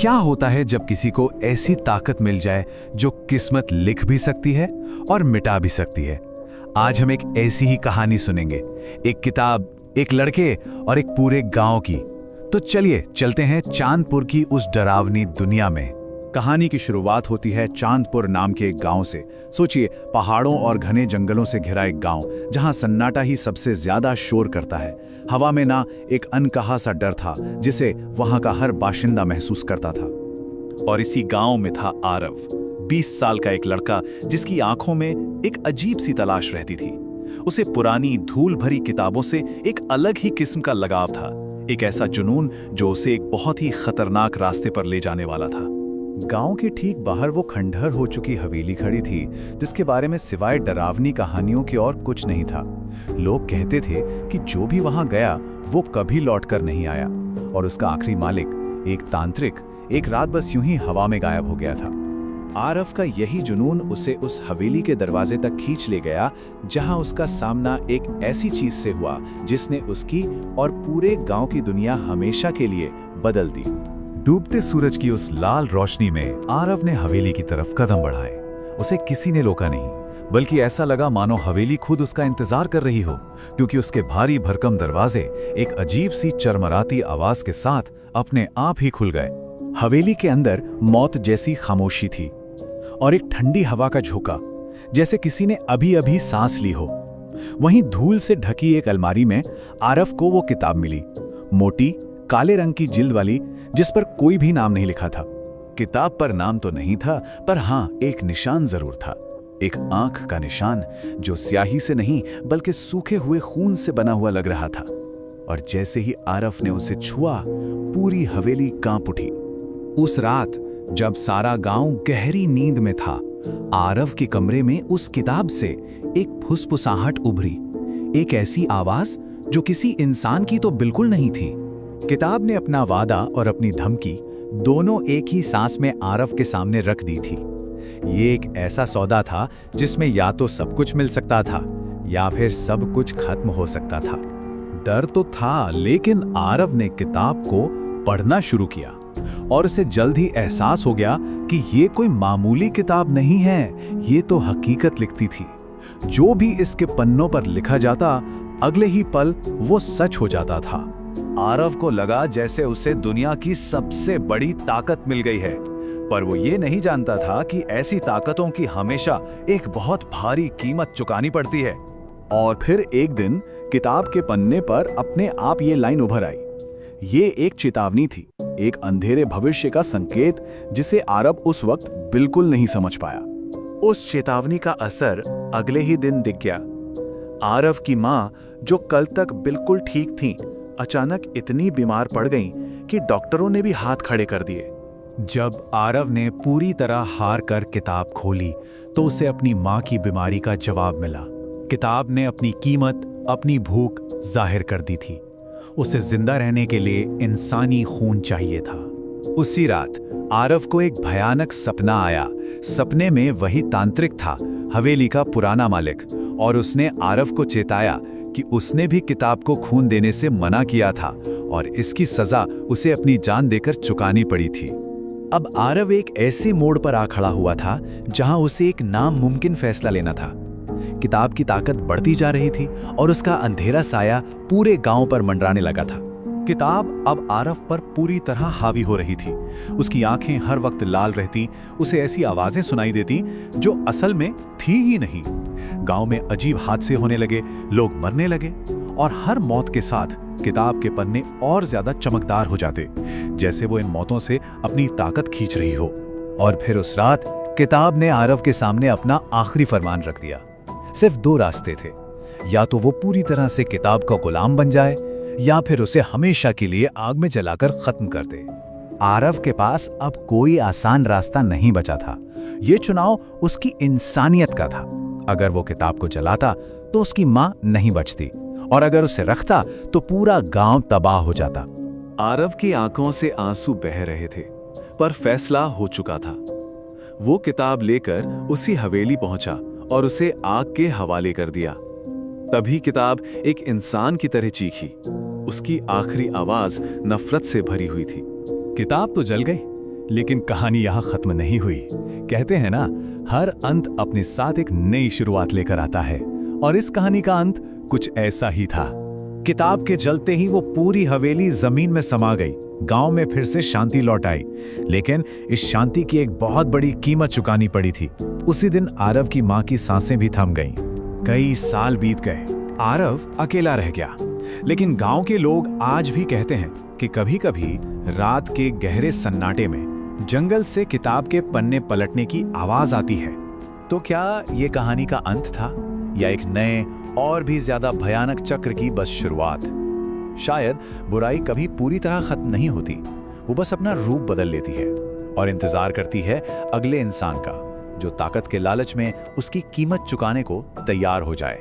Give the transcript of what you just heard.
क्या होता है जब किसी को ऐसी ताकत मिल जाए जो किस्मत लिख भी सकती है और मिटा भी सकती है। आज हम एक ऐसी ही कहानी सुनेंगे, एक किताब, एक लड़के और एक पूरे गांव की। तो चलिए चलते हैं चांदपुर की उस डरावनी दुनिया में। कहानी की शुरुआत होती है चांदपुर नाम के एक गांव से। सोचिए, पहाड़ों और घने जंगलों से घिरा एक गांव जहां सन्नाटा ही सबसे ज्यादा शोर करता है। हवा में ना एक अनकहा सा डर था जिसे वहां का हर बाशिंदा महसूस करता था। और इसी गांव में था आरव, 20 साल का एक लड़का जिसकी आंखों में एक अजीब सी तलाश रहती थी। उसे पुरानी धूल भरी किताबों से एक अलग ही किस्म का लगाव था, एक ऐसा जुनून जो उसे एक बहुत ही खतरनाक रास्ते पर ले जाने वाला था। गांव के ठीक बाहर वो खंडहर हो चुकी हवेली खड़ी थी, जिसके बारे में सिवाय डरावनी कहानियों के और कुछ नहीं था। लोग कहते थे कि जो भी वहां गया वो कभी लौटकर नहीं आया, और उसका आखिरी मालिक, एक तांत्रिक, एक रात बस यूं ही हवा में गायब हो गया था। आरव का यही जुनून उसे उस हवेली के दरवाजे तक खींच ले गया, जहां उसका सामना एक ऐसी चीज से हुआ जिसने उसकी और पूरे गांव की दुनिया हमेशा के लिए बदल दी। डूबते सूरज की उस लाल रोशनी में आरव ने हवेली की तरफ कदम बढ़ाए। उसे किसी ने रोका नहीं, बल्कि ऐसा लगा मानो हवेली खुद उसका इंतजार कर रही हो, क्योंकि उसके भारी भरकम दरवाजे एक अजीब सी चरमराती आवाज के साथ अपने आप ही खुल गए। हवेली के अंदर मौत जैसी खामोशी थी और एक ठंडी हवा का झोंका, जैसे किसी ने अभी अभी सांस ली हो। वहीं धूल से ढकी एक अलमारी में आरव को वो किताब मिली, मोटी काले रंग की जिल्द वाली, जिस पर कोई भी नाम नहीं लिखा था। किताब पर नाम तो नहीं था, पर हाँ, एक निशान जरूर था, एक आंख का निशान जो स्याही से नहीं बल्कि सूखे हुए खून से बना हुआ लग रहा था। और जैसे ही आरव ने उसे छुआ, पूरी हवेली कांप उठी। उस रात जब सारा गांव गहरी नींद में था, आरव के कमरे में उस किताब से एक फुसफुसाहट उभरी, एक ऐसी आवाज जो किसी इंसान की तो बिल्कुल नहीं थी। किताब ने अपना वादा और अपनी धमकी दोनों एक ही सांस में आरव के सामने रख दी थी। ये एक ऐसा सौदा था जिसमें या तो सब कुछ मिल सकता था या फिर सब कुछ खत्म हो सकता था। डर तो था, लेकिन आरव ने किताब को पढ़ना शुरू किया और उसे जल्द ही एहसास हो गया कि ये कोई मामूली किताब नहीं है, ये तो हकीकत लिखती थी। जो भी इसके पन्नों पर लिखा जाता, अगले ही पल वो सच हो जाता था। आरव को लगा जैसे उसे दुनिया की सबसे बड़ी ताकत मिल गई है, पर वो ये नहीं जानता था कि ऐसी ताकतों की हमेशा एक बहुत भारी कीमत चुकानी पड़ती है। और फिर एक दिन किताब के पन्ने पर अपने आप ये लाइन उभर आई। ये एक चेतावनी थी, एक अंधेरे भविष्य का संकेत जिसे आरव उस वक्त बिल्कुल नहीं समझ पाया। उस चेतावनी का असर अगले ही दिन दिख गया। आरव की मां, जो कल तक बिल्कुल ठीक थीं, अचानक इतनी बीमार पड़ गईं कि डॉक्टरों ने भी हाथ खड़े कर दिए। जब आरव ने पूरी तरह हार कर किताब खोली, तो उसे अपनी मां की बीमारी का जवाब मिला। किताब ने अपनी कीमत, अपनी भूख जाहिर कर दी थी। उसे जिंदा रहने के लिए इंसानी खून चाहिए था। उसी रात आरव को एक भयानक सपना आया। सपने में वही तांत्रिक था, हवेली का पुराना मालिक, और उसने आरव को चेताया कि उसने भी किताब को खून देने से मना किया था और इसकी सजा उसे अपनी जान देकर चुकानी पड़ी थी। अब आरव एक ऐसे मोड़ पर आ खड़ा हुआ था जहां उसे एक नामुमकिन फैसला लेना था। किताब की ताकत बढ़ती जा रही थी और उसका अंधेरा साया पूरे गांव पर मंडराने लगा था। किताब अब आरव पर पूरी तरह हावी हो रही थी। उसकी आंखें हर वक्त लाल रहती, उसे ऐसी आवाजें सुनाई देती जो असल में थी ही नहीं। गांव में अजीब हादसे होने लगे, लोग मरने लगे, और हर मौत के साथ किताब के पन्ने और ज्यादा चमकदार हो जाते, जैसे वो इन मौतों से अपनी ताकत खींच रही हो। और फिर उस रात किताब ने आरव के सामने अपना आखिरी फरमान रख दिया। सिर्फ 2 रास्ते थे, या तो वो पूरी तरह से किताब का गुलाम बन जाए या फिर उसे हमेशा के लिए आग में जलाकर खत्म कर दे। आरव के पास अब कोई आसान रास्ता नहीं बचा था। ये चुनाव उसकी इंसानियत का था। अगर वो किताब को जलाता तो उसकी मां नहीं बचती, और अगर उसे रखता तो पूरा गांव तबाह हो जाता। आरव की आंखों से आंसू बह रहे थे, पर फैसला हो चुका था। वो किताब लेकर उसी हवेली पहुंचा और उसे आग के हवाले कर दिया। तभी किताब एक इंसान की तरह चीखी। उसकी आखिरी आवाज नफरत से भरी हुई थी। किताब तो जल गई, लेकिन कहानी यहाँ खत्म नहीं हुई। कहते हैं ना, हर अंत अपने साथ एक नई शुरुआत लेकर आता है, और इस कहानी का अंत कुछ ऐसा ही था। किताब के जलते ही वो पूरी हवेली जमीन में समा गई। गांव में फिर से शांति लौट आई, लेकिन इस शांति की एक बहुत बड़ी कीमत चुकानी पड़ी थी। उसी दिन आरव की मां की सांसें भी थम गईं। कई साल बीत गए, आरव अकेला रह गया, लेकिन गांव के लोग आज भी कहते हैं कि कभी-कभी रात के गहरे सन्नाटे में जंगल से किताब के पन्ने पलटने की आवाज आती है। तो क्या ये कहानी का अंत था, या एक नए और भी ज्यादा भयानक चक्र की बस शुरुआत? शायद बुराई कभी पूरी तरह खत्म नहीं होती, वो बस अपना रूप बदल लेती है और इंतजार करती है अगले इंसान का, जो ताकत के लालच में उसकी कीमत चुकाने को तैयार हो जाए।